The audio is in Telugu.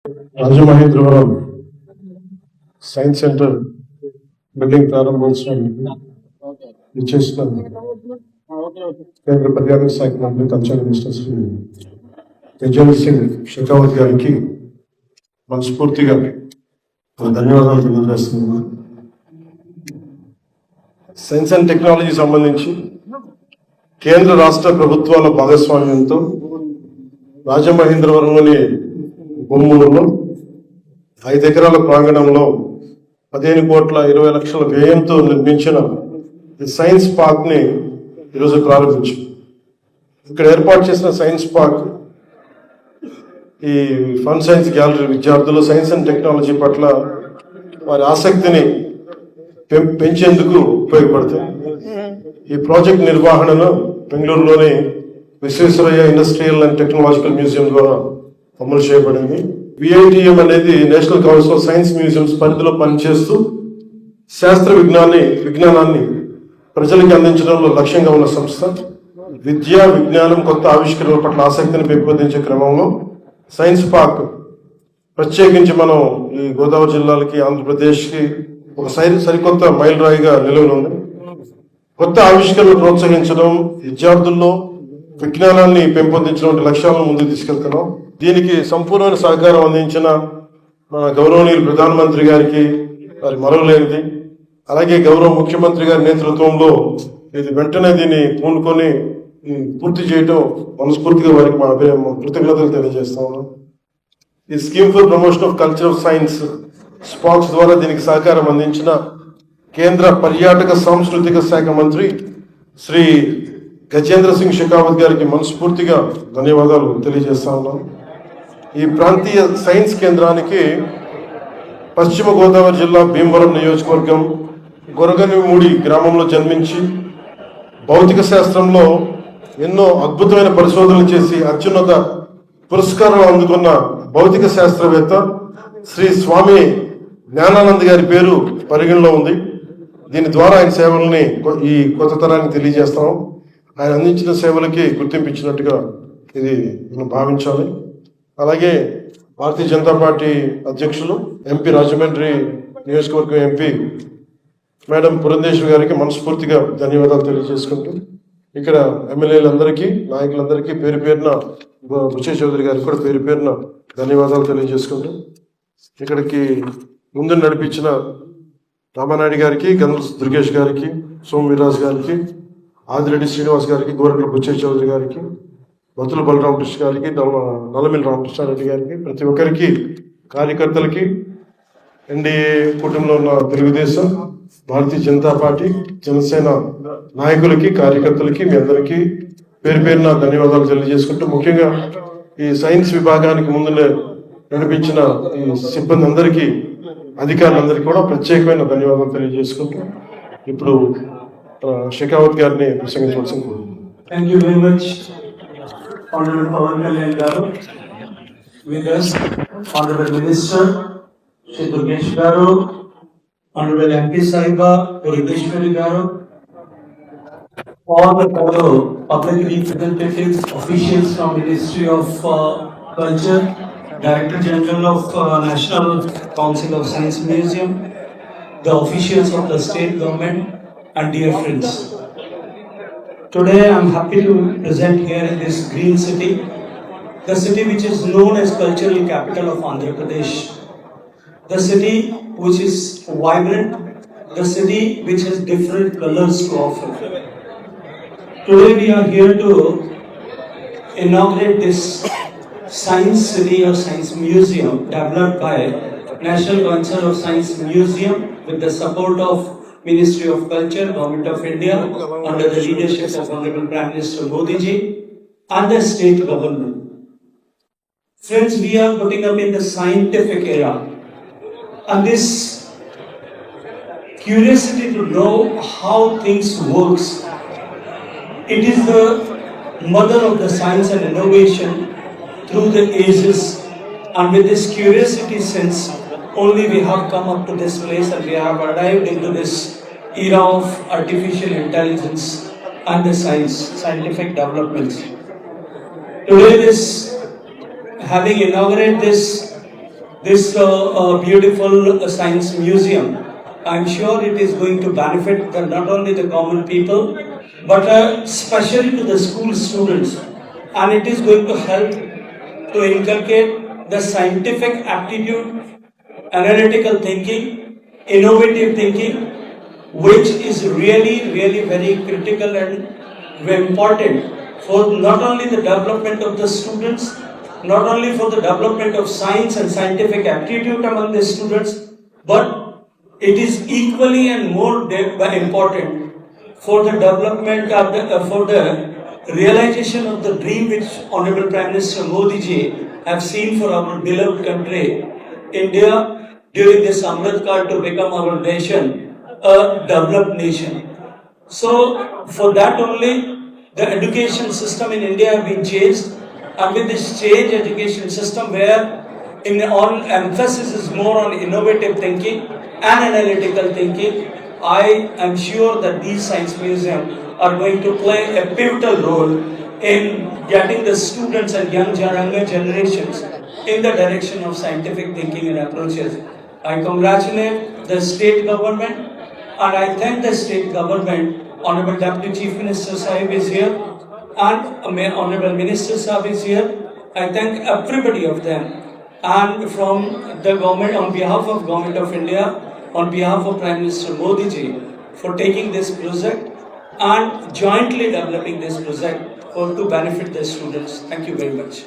రాజమహేంద్రవరం సైన్స్ సెంటర్ బిల్డింగ్ ప్రారంభోత్సవానికి ఇచ్చేసిన కేంద్ర పర్యాటక శాఖ మంత్రి కల్చరల్ మినిస్టర్ శ్రీ గజేంద్ర సింగ్ షెకావత్ గారికి మనస్ఫూర్తిగా ధన్యవాదాలు తెలియజేస్తున్నాను. సైన్స్ అండ్ టెక్నాలజీ సంబంధించి కేంద్ర రాష్ట్ర ప్రభుత్వాల భాగస్వామ్యంతో రాజమహేంద్రవరంలోని బొమ్మూరులో 5 ఎకరాల ప్రాంగణంలో 15,20,00,000 వ్యయంతో నిర్మించిన ఈ సైన్స్ పార్క్ ని ఈరోజు ప్రారంభించాం. ఇక్కడ ఏర్పాటు చేసిన సైన్స్ పార్క్ ఈ ఫన్ సైన్స్ గ్యాలరీ విద్యార్థులు సైన్స్ అండ్ టెక్నాలజీ పట్ల వారి ఆసక్తిని పెంచేందుకు ఉపయోగపడుతుంది. ఈ ప్రాజెక్ట్ నిర్వహణను బెంగళూరులోని Visvesvaraya industrial and technological museum ద్వారా అమలు చేయబడింది. విఐటిఎం అనేది national council of science museums పరిధిలో పనిచేస్తూ శాస్త్ర విజ్ఞానాన్ని ప్రజలకు అందించడంలో లక్ష్యంగా ఉన్న సంస్థ. విద్య, విజ్ఞానం, కొత్త ఆవిష్కరణల పట్ల ఆసక్తిని పెంపొందించే క్రమంలో సైన్స్ పార్క్ ప్రత్యేకించి మనం ఈ గోదావరి జిల్లాలకి, ఆంధ్రప్రదేశ్కి ఒక సరికొత్త మైలురాయిగా నిలవనుంది. కొత్త ఆవిష్కరణలు ప్రోత్సహించడం, విద్యార్థుల్లో విజ్ఞానాన్ని పెంపొందించడం లక్ష్యాలను ముందుకు తీసుకెళ్తున్నాం. దీనికి సంపూర్ణమైన సహకారం అందించిన మన గౌరవనీయులు ప్రధానమంత్రి గారికి వారి మరవలేనిది, అలాగే గౌరవ ముఖ్యమంత్రి గారి నేతృత్వంలో ఇది వెంటనే దీన్ని పూనుకొని పూర్తి చేయడం మనస్ఫూర్తిగా వారికి మా కృతజ్ఞతలు తెలియజేస్తా ఉన్నాం. ఈ scheme for promotion of culture of science స్పాక్స్ ద్వారా దీనికి సహకారం అందించిన కేంద్ర పర్యాటక సాంస్కృతిక శాఖ మంత్రి శ్రీ గజేంద్ర సింగ్ షెకావత్ గారికి మనస్ఫూర్తిగా ధన్యవాదాలు తెలియజేస్తా ఉన్నాం. ఈ ప్రాంతీయ సైన్స్ కేంద్రానికి పశ్చిమ గోదావరి జిల్లా భీమవరం నియోజకవర్గం గొరగనిమూడి గ్రామంలో జన్మించి భౌతిక శాస్త్రంలో ఎన్నో అద్భుతమైన పరిశోధనలు చేసి అత్యున్నత పురస్కారాలు అందుకున్న భౌతిక శాస్త్రవేత్త శ్రీ స్వామి జ్ఞానానంద్ గారి పేరు పరిగణలో ఉంది. దీని ద్వారా ఆయన సేవల్ని ఈ కొత్త తరానికి తెలియజేస్తాం. ఆయన అందించిన సేవలకి గుర్తింపు ఇచ్చినట్టుగా ఇది మనం భావించాలి. అలాగే భారతీయ జనతా పార్టీ అధ్యక్షులు ఎంపీ రాజమండ్రి నియోజకవర్గం ఎంపీ మేడం పురంధేశ్వరి గారికి మనస్ఫూర్తిగా ధన్యవాదాలు తెలియజేసుకుంటూ, ఇక్కడ ఎమ్మెల్యేలందరికీ, నాయకులందరికీ పేరు పేరున, బుచ్చయ్య చౌదరి గారికి కూడా పేరు పేరున ధన్యవాదాలు తెలియజేసుకుంటూ, ఇక్కడికి ముందు నడిపించిన రామానాయుడు గారికి, గంధ దుర్గేష్ గారికి, సోమ వీర్రాజు గారికి, ఆదిరెడ్డి శ్రీనివాస్ గారికి, గోరట్ల బుచ్చయ్య చౌదరి గారికి, బతుల బలరామకృష్ణ గారికి, నల్లమిల్లి రామకృష్ణారెడ్డి గారికి, ప్రతి ఒక్కరికి, కార్యకర్తలకి, ఎన్డీఏ కుటుంబంలో ఉన్న తెలుగుదేశం, భారతీయ జనతా పార్టీ, జనసేన నాయకులకి, కార్యకర్తలకి, మీ అందరికీ పేరు పేరున ధన్యవాదాలు తెలియజేసుకుంటూ, ముఖ్యంగా ఈ సైన్స్ విభాగానికి ముందు నడిపించిన ఈ సిబ్బంది అందరికీ, అధికారులందరికీ కూడా ప్రత్యేకమైన ధన్యవాదాలు తెలియజేసుకుంటూ ఇప్పుడు షెకావత్ గారిని ప్రసంగించవలసింది. Thank you very much, Honorable Pawan Kalyan Garu. With us, Honorable Minister Shri Durgesh Garu, Honorable MP Sahiba, Puraneshwari Garu, all the fellow public representatives, officials from Ministry of Culture, Director General of National Council of Science Museum, the officials of the state government, and dear friends. Today I am happy to present here in this green city, the city which is known as cultural capital of Andhra Pradesh, the city which is vibrant, the city which has different colors to offer. Today we are here to inaugurate this Science City or Science Museum developed by National Council of Science Museum with the support of Ministry of Culture, Government of India, under the leadership of Honorable Prime Minister Modi ji and the state government. Friends, we are putting up in the scientific era, and this curiosity to know how things works, it is the mother of the science and innovation through the ages, and with this curiosity sense only we have come up to this place and we have arrived into this era of artificial intelligence and the scientific developments. Today having inaugurated this this beautiful science museum. I'm sure it is going to benefit not only the common people, but especially to the school students. And it is going to help to inculcate the scientific aptitude, analytical thinking, innovative thinking, which is really very critical and very important for not only the development of the students, not only for the development of science and scientific aptitude among the students, but it is equally and more important for the development of for the realization of the dream which Honorable Prime Minister Modi ji have seen for our beloved country, India, during this Amrit Kaal to become our nation, a developed nation. So, for that only, the education system in India have been changed, and with this change education system where all emphasis is more on innovative thinking and analytical thinking, I am sure that these science museums are going to play a pivotal role in getting the students and younger generations in the direction of scientific thinking and approaches. I congratulate the state government and I thank the state government. Honorable Deputy Chief Minister Sahib is here and Honorable Minister Sahib is here. I thank everybody of them. And from the government, on behalf of Government of India, on behalf of Prime Minister Modi ji, for taking this project and jointly developing this project to benefit the students. Thank you very much.